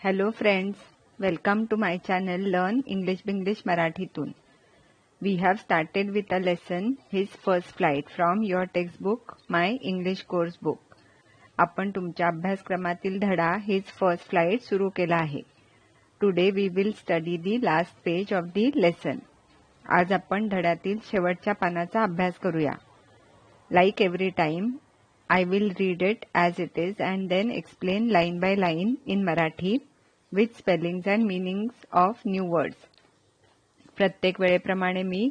Hello friends, welcome to my channel Learn English मराठीतून. We have started with a lesson His First Flight from your textbook My English Course Book. आपण तुमच्या अभ्यासक्रमातील धडा His First Flight सुरू केला आहे. Today we will study the last page of the lesson. आज आपण धड्यातील शेवटच्या पानाचा अभ्यास करूया. Like every time, I will read it as it is and then explain line by line in Marathi with spellings and meanings of new words. प्रत्येक वेळेप्रमाणे मी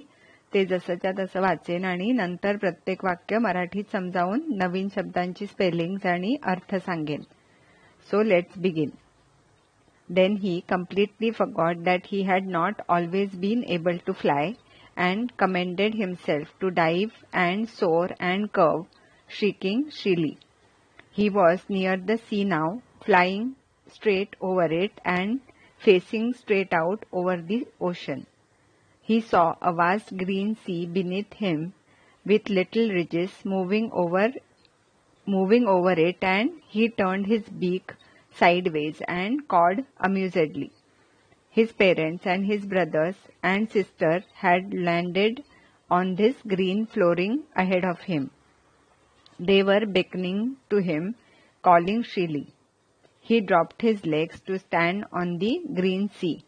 ते जसंच्या तसं वाचेन आणि नंतर प्रत्येक वाक्य मराठीत समजावून नवीन शब्दांची स्पेलिंग्स आणि अर्थ सांगेन. So let's begin. Then he completely forgot that he had not always been able to fly and commended himself to dive and soar and curve, shrieking shrilly. He was near the sea now, flying straight over it and facing straight out over the ocean. He saw a vast green sea beneath him with little ridges moving over it, and he turned his beak sideways and cawed amusedly. His parents and his brothers and sister had landed on this green flooring ahead of him. They were beckoning to him, calling shrilly. He dropped his legs to stand on the green sea.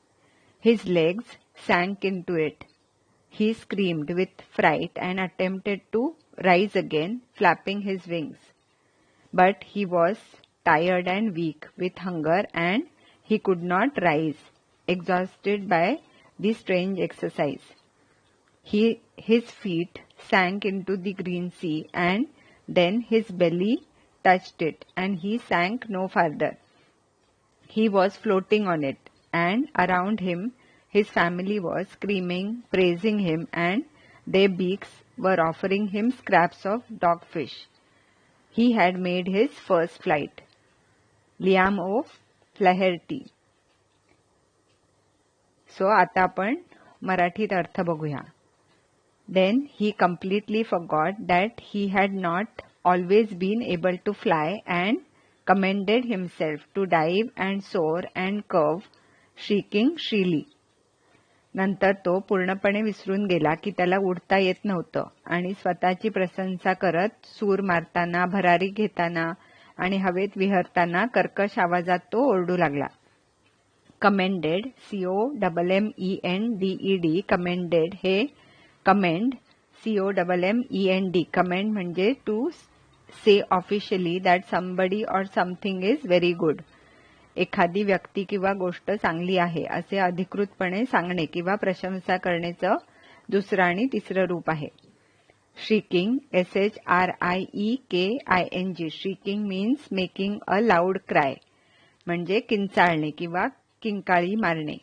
His legs sank into it. He screamed with fright and attempted to rise again, flapping his wings. But he was tired and weak with hunger, and he could not rise, exhausted by this strange exercise. His feet sank into the green sea, and then his belly touched it, and he sank no farther. He was floating on it, and around him his family was screaming, praising him, and their beaks were offering him scraps of dogfish. He had made his first flight. Liam O. Flaherty. So आता आपण मराठीत अर्थ बघूया. Then he completely forgot that he had not always been able to fly and commended himself to dive and soar and curve, shrieking shrilly. नंतर तो पूर्णपणे विसरून गेला की त्याला उडता येत नव्हतं आणि स्वतःची प्रशंसा करत सूर मारताना, भरारी घेताना आणि हवेत विहरताना कर्कश आवाजात तो ओरडू लागला. Commended, COMMENDED, commended हे commend, COMMEND, commend म्हणजे to say officially that somebody or something is very good. एखादी व्यक्ती किंवा गोष्ट चांगली आहे असे अधिकृतपणे सांगणे किंवा प्रशंसा करण्याचं दुसरं आणि तिसरं रूप आहे. Shrieking, SHRIEKING, shrieking means making a loud cry, म्हणजे किंचाळणे किंवा किंकाळी मारणे.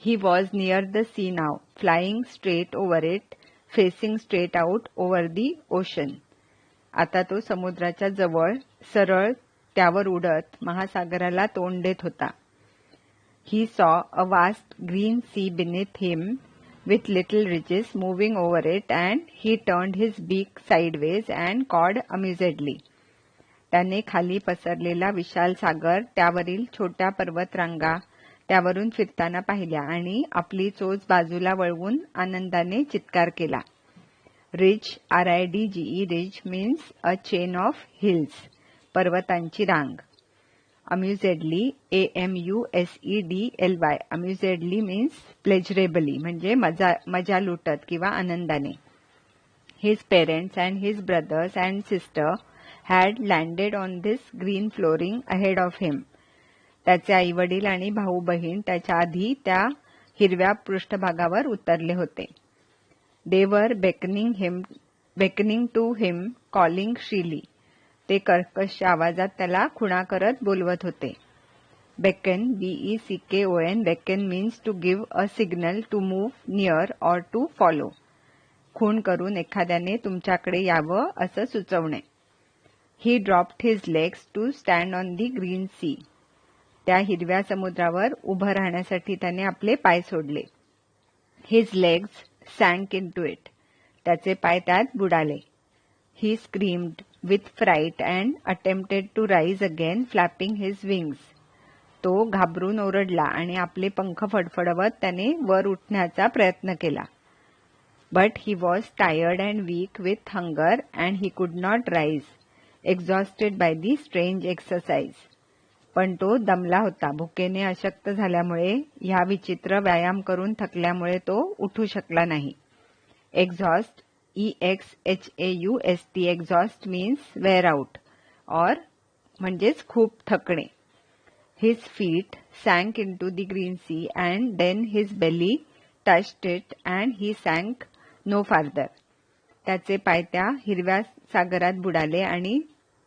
He was near the sea now, flying straight over it, facing straight out over the ocean. आता तो समुद्राच्या जवळ सरळ त्यावर उडत महासागराला तोंड देत होता. He saw a vast green sea beneath him with little ridges moving over it, and he turned his beak sideways and cawed amusedly. त्याने खाली पसरलेला विशाल सागर, त्यावरील छोट्या पर्वतरांगा त्यावरून फिरताना पाहिल्या आणि आपली चोच बाजूला वळवून आनंदाने चित्कार केला. Ridge, RIDGE, ridge means a chain of hills, पर्वतांची wrong. Amusedly, AMUSEDLY, amusedly means pleasurably, म्हणजे मजा लुटत किंवा आनंदाने. His parents and his brothers and sister had landed on this green flooring ahead of him. त्याचे आईवडील आणि भाऊ बहीण त्याच्या आधी त्या हिरव्या पृष्ठभागावर उतरले होते. They were beckoning to him, calling shrilly. ते कर्कश आवाजात त्याला खुणा करत बोलवत होते. Beckon, BECKON, beckon means to give a signal to move near or to follow. खूण करून एखाद्याने तुमच्याकडे यावं असं सुचवणे. He dropped his legs to stand on the green sea. त्या हिरव्या समुद्रावर उभं राहण्यासाठी त्याने आपले पाय सोडले. His legs sank into it. त्याचे पाय त्यात बुडाले. He screamed with fright and attempted to rise again, flapping his wings. तो घाबरून ओरडला आणि आपले पंख फडफडवत त्याने वर उठण्याचा प्रयत्न केला. But he was tired and weak with hunger and he could not rise, exhausted by the strange exercise. पण तो दमला होता. भुकेने अशक्त झाल्यामुळे, ह्या विचित्र व्यायाम करून थकल्यामुळे तो उठू शकला नाही. Exhaust, EXHAUST, exhaust means wear out or म्हणजेच खूप थकणे. His feet sank into the green sea and then his belly touched it and he sank no farther. त्याचे पाय त्या हिरव्या सागरात बुडाले आणि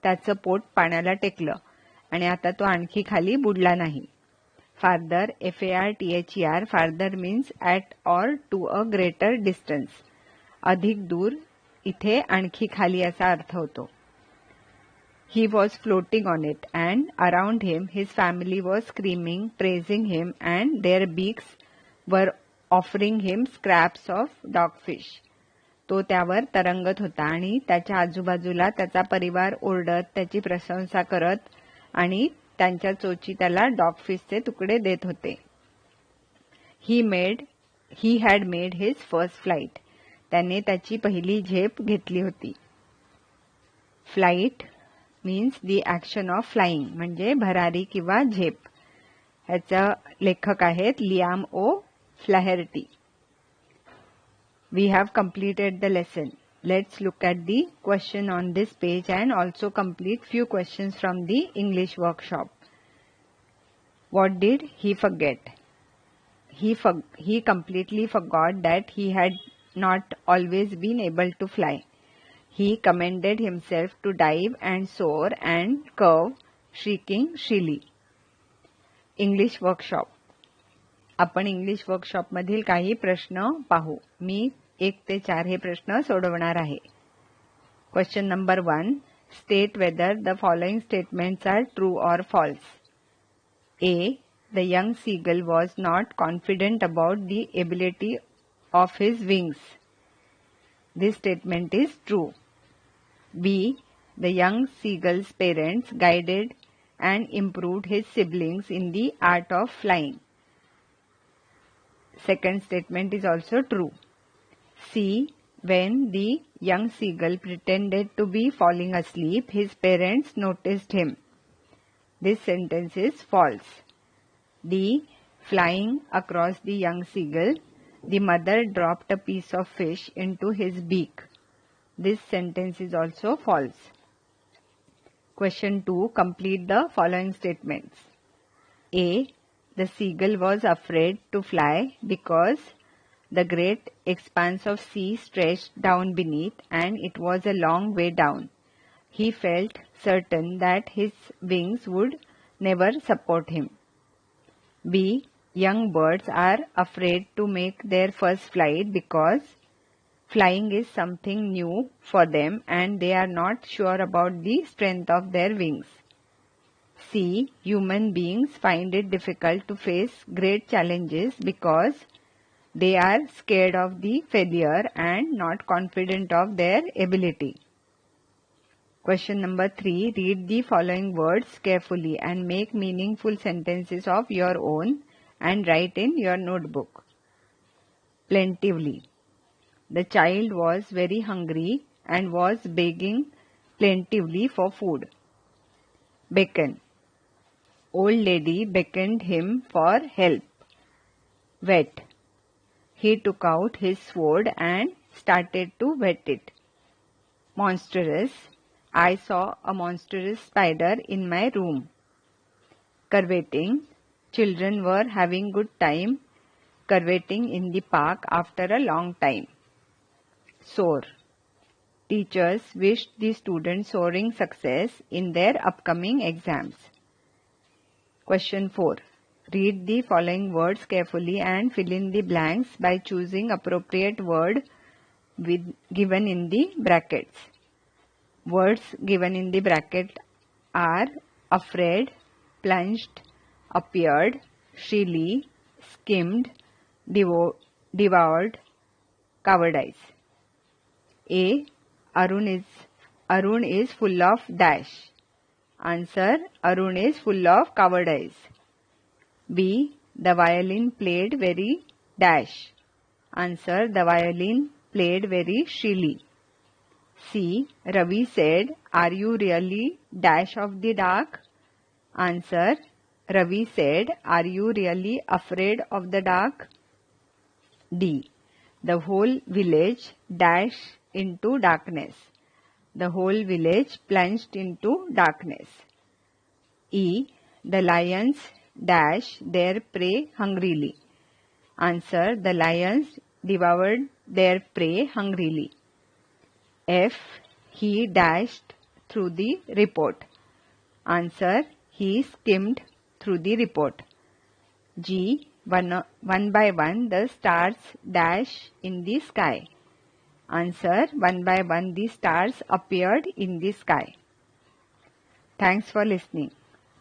त्याचं पोट पाण्याला टेकलं आणि आता तो आणखी खाली बुडला नाही. Farther, FARTHER, farther means at or to a greater distance. अधिक दूर, इथे आणखी खाली असा अर्थ होतो. He was floating on it, and around him his family was screaming, praising him, and their beaks were offering him scraps of dogfish. तो त्यावर तरंगत होता आणि त्याच्या आजूबाजूला त्याचा परिवार ओरडत त्याची प्रशंसा करत आणि त्यांच्या चोची त्याला डॉगफिशचे तुकडे देत होते. He had made his first flight. त्याने त्याची पहिली झेप घेतली होती. Flight means the action of flying, म्हणजे भरारी किंवा झेप. ह्याचा लेखक आहेत Liam O'Flaherty. We have completed the lesson. Let's look at the question on this page and also complete few questions from the English workshop. What did he forget? He completely forgot that he had not always been able to fly. He commended himself to dive and soar and curve, shrieking shrilly. English workshop. आपण English workshop मधील काही प्रश्न पाहू. मी 1 ते 4 हे प्रश्न सोडवणार आहे. Question number 1. State whether the following statements are true or false. A. The young seagull was not confident about the ability of his wings. This statement is true. B. The young seagull's parents guided and improved his siblings in the art of flying. Second statement is also true. C. When the young seagull pretended to be falling asleep, his parents noticed him. This sentence is false. D. Flying across the young seagull, the mother dropped a piece of fish into his beak. This sentence is also false. Question 2. Complete the following statements. A. The seagull was afraid to fly because the great expanse of sea stretched down beneath and it was a long way down. He felt certain that his wings would never support him. B. Young birds are afraid to make their first flight because flying is something new for them and they are not sure about the strength of their wings. C. Human beings find it difficult to face great challenges because they are scared of the failure and not confident of their ability. Question number 3. Read the following words carefully and make meaningful sentences of your own and write in your notebook. Plentifully. The child was very hungry and was begging plentifully for food. Beckon. Old lady beckoned him for help. Wet. He took out his sword and started to whet it. Monstrous. I saw a monstrous spider in my room. Curveting. Children were having good time curveting in the park after a long time. Soar. Teachers wished the students soaring success in their upcoming exams. Question 4. Read the following words carefully and fill in the blanks by choosing appropriate word given in the brackets. Words given in the bracket are afraid, plunged, appeared, shrilly, skimmed, devoured, cowardice. A. Arun is full of dash. Answer. Arun is full of cowardice. B. The violin played very dash. Answer. The violin played very shrilly. C. Ravi said, "Are you really dash of the dark?" Answer. Ravi said, "Are you really afraid of the dark?" D. The whole village dashed into darkness. The whole village plunged into darkness. E. The lions dash their prey hungrily. Answer. The lions devoured their prey hungrily. F. He dashed through the report. Answer. He skimmed through the report. G. One by one the stars dash in the sky. Answer. One by one the stars appeared in the sky. Thanks for listening.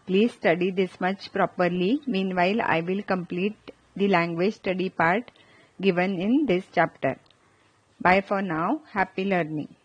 Please study this much properly. Meanwhile, I will complete the language study part given in this chapter. Bye for now. Happy learning.